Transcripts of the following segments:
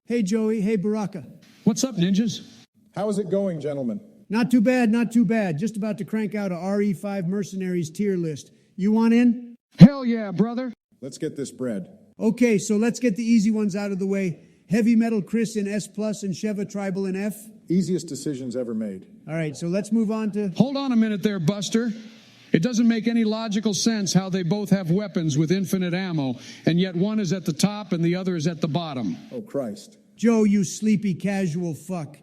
Hey, Joey. Hey, Baraka. What's up, ninjas? How is it going, gentlemen? Not too bad, not too bad. Just about to crank out a RE5 Mercenaries tier list. You want in? Hell yeah, brother. Let's get this bread. Okay, so let's get the easy ones out of the way. Heavy Metal Chris in S+, and Sheva Tribal in F. Easiest decisions ever made. All right, so let's move on to... Hold on a minute there, Buster. It doesn't make any logical sense how they both have weapons with infinite ammo, and yet one is at the top and the other is at the bottom. Oh, Christ. Joe, you sleepy casual fuck.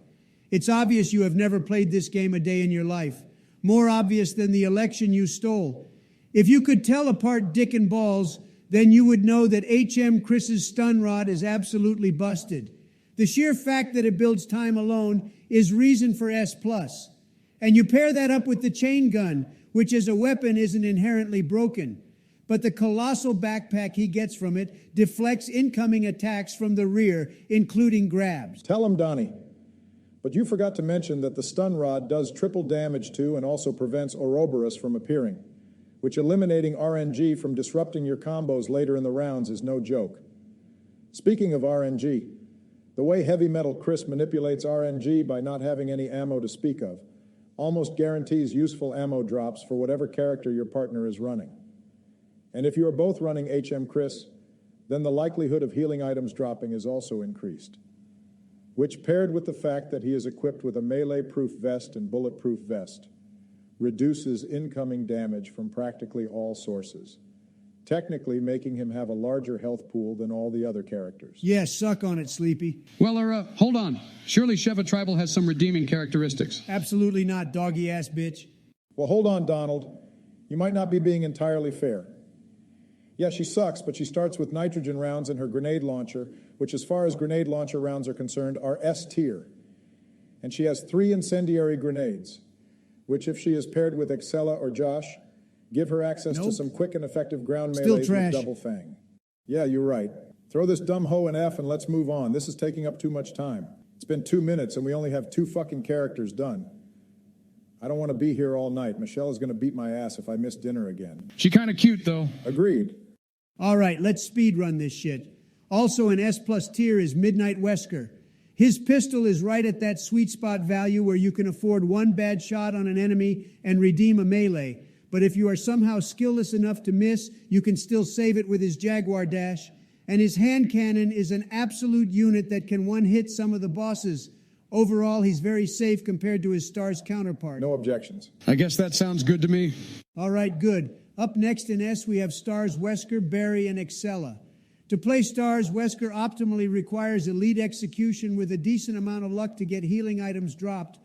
It's obvious you have never played this game a day in your life. More obvious than the election you stole. If you could tell apart dick and balls, then you would know that HM Chris's stun rod is absolutely busted. The sheer fact that it builds time alone is reason for S+. And you pair that up with the chain gun, which as a weapon isn't inherently broken. But the colossal backpack he gets from it deflects incoming attacks from the rear, including grabs. Tell him, Donnie. But you forgot to mention that the stun rod does triple damage to and also prevents Ouroboros from appearing, which eliminating RNG from disrupting your combos later in the rounds is no joke. Speaking of RNG, the way Heavy Metal Chris manipulates RNG by not having any ammo to speak of almost guarantees useful ammo drops for whatever character your partner is running. And if you are both running HM Chris, then the likelihood of healing items dropping is also increased, which paired with the fact that he is equipped with a melee-proof vest and bulletproof vest, reduces incoming damage from practically all sources, technically making him have a larger health pool than all the other characters. Yeah, suck on it, Sleepy. Well, hold on. Surely Sheva Tribal has some redeeming characteristics. Absolutely not, doggy-ass bitch. Well, hold on, Donald. You might not be being entirely fair. Yeah, she sucks, but she starts with nitrogen rounds in her grenade launcher, which as far as grenade launcher rounds are concerned are S tier. And she has 3 incendiary grenades, which if she is paired with Excella or Josh, give her access to some quick and effective ground melees with double fang. Yeah, you're right. Throw this dumb hoe in F and let's move on. This is taking up too much time. It's been 2 minutes and we only have 2 fucking characters done. I don't want to be here all night. Michelle is going to beat my ass if I miss dinner again. She kind of cute, though. Agreed. All right, let's speed run this shit. Also in S+ tier is Midnight Wesker. His pistol is right at that sweet spot value where you can afford one bad shot on an enemy and redeem a melee. But if you are somehow skillless enough to miss, you can still save it with his Jaguar dash. And his hand cannon is an absolute unit that can one-hit some of the bosses. Overall, he's very safe compared to his Stars counterpart. No objections. I guess that sounds good to me. All right, good. Up next in S, we have Stars Wesker, Barry, and Excella. To play Stars, Wesker optimally requires elite execution with a decent amount of luck to get healing items dropped,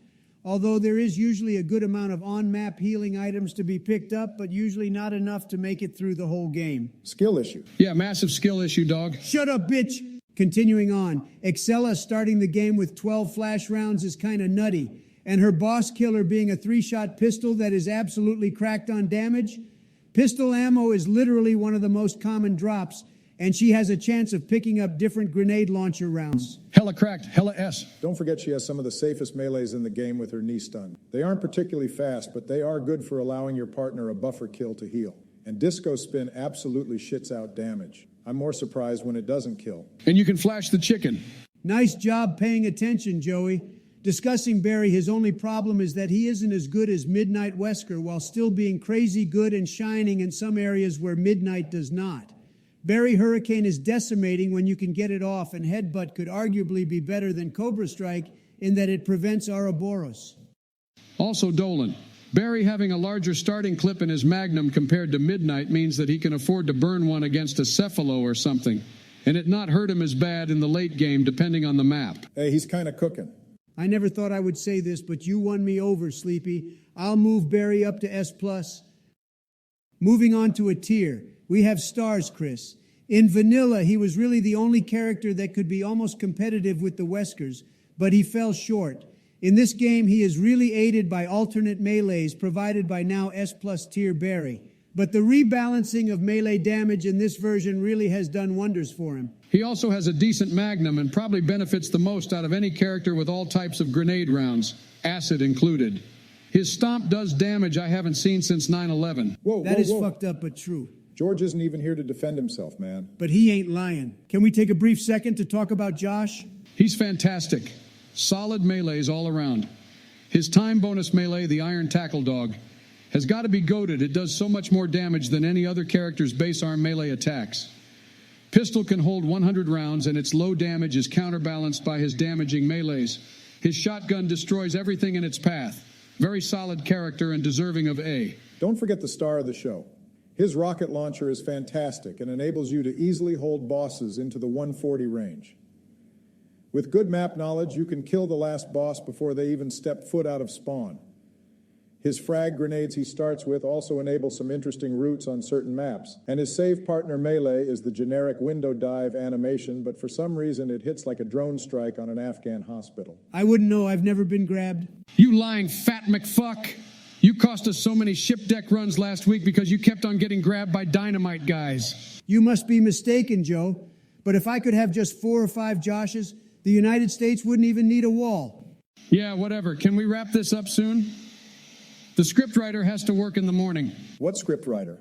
although there is usually a good amount of on-map healing items to be picked up, but usually not enough to make it through the whole game. Skill issue. Yeah, massive skill issue, dog. Shut up, bitch! Continuing on, Excella starting the game with 12 flash rounds is kind of nutty, and her boss killer being a 3-shot pistol that is absolutely cracked on damage. Pistol ammo is literally one of the most common drops, and she has a chance of picking up different grenade launcher rounds. Hella cracked, hella S. Don't forget she has some of the safest melees in the game with her knee stun. They aren't particularly fast, but they are good for allowing your partner a buffer kill to heal. And Disco Spin absolutely shits out damage. I'm more surprised when it doesn't kill. And you can flash the chicken. Nice job paying attention, Joey. Discussing Barry, his only problem is that he isn't as good as Midnight Wesker while still being crazy good and shining in some areas where Midnight does not. Barry Hurricane is decimating when you can get it off, and Headbutt could arguably be better than Cobra Strike in that it prevents Ouroboros. Also Dolan. Barry having a larger starting clip in his Magnum compared to Midnight means that he can afford to burn one against a Cephalo or something, and it not hurt him as bad in the late game depending on the map. Hey, he's kind of cooking. I never thought I would say this, but you won me over, Sleepy. I'll move Barry up to S+. Moving on to a tier, we have Stars Chris. In Vanilla, he was really the only character that could be almost competitive with the Weskers, but he fell short. In this game, he is really aided by alternate melees provided by now S+ tier Barry. But the rebalancing of melee damage in this version really has done wonders for him. He also has a decent Magnum and probably benefits the most out of any character with all types of grenade rounds, acid included. His stomp does damage I haven't seen since 9/11. That is fucked up but true. George isn't even here to defend himself, man. But he ain't lying. Can we take a brief second to talk about Josh? He's fantastic. Solid melees all around. His time bonus melee, the Iron Tackle Dog, has got to be goated. It does so much more damage than any other character's base arm melee attacks. Pistol can hold 100 rounds, and its low damage is counterbalanced by his damaging melees. His shotgun destroys everything in its path. Very solid character and deserving of A. Don't forget the star of the show. His rocket launcher is fantastic and enables you to easily hold bosses into the 140 range. With good map knowledge, you can kill the last boss before they even step foot out of spawn. His frag grenades he starts with also enable some interesting routes on certain maps. And his save partner melee is the generic window dive animation, but for some reason it hits like a drone strike on an Afghan hospital. I wouldn't know. I've never been grabbed. You lying fat McFuck! You cost us so many ship deck runs last week because you kept on getting grabbed by dynamite guys. You must be mistaken, Joe. But if I could have just 4 or 5 Joshes, the United States wouldn't even need a wall. Yeah, whatever. Can we wrap this up soon? The scriptwriter has to work in the morning. What scriptwriter?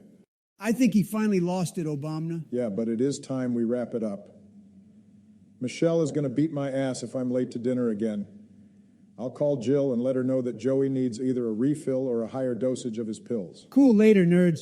I think he finally lost it, Obama. Yeah, but it is time we wrap it up. Michelle is going to beat my ass if I'm late to dinner again. I'll call Jill and let her know that Joey needs either a refill or a higher dosage of his pills. Cool later, nerds.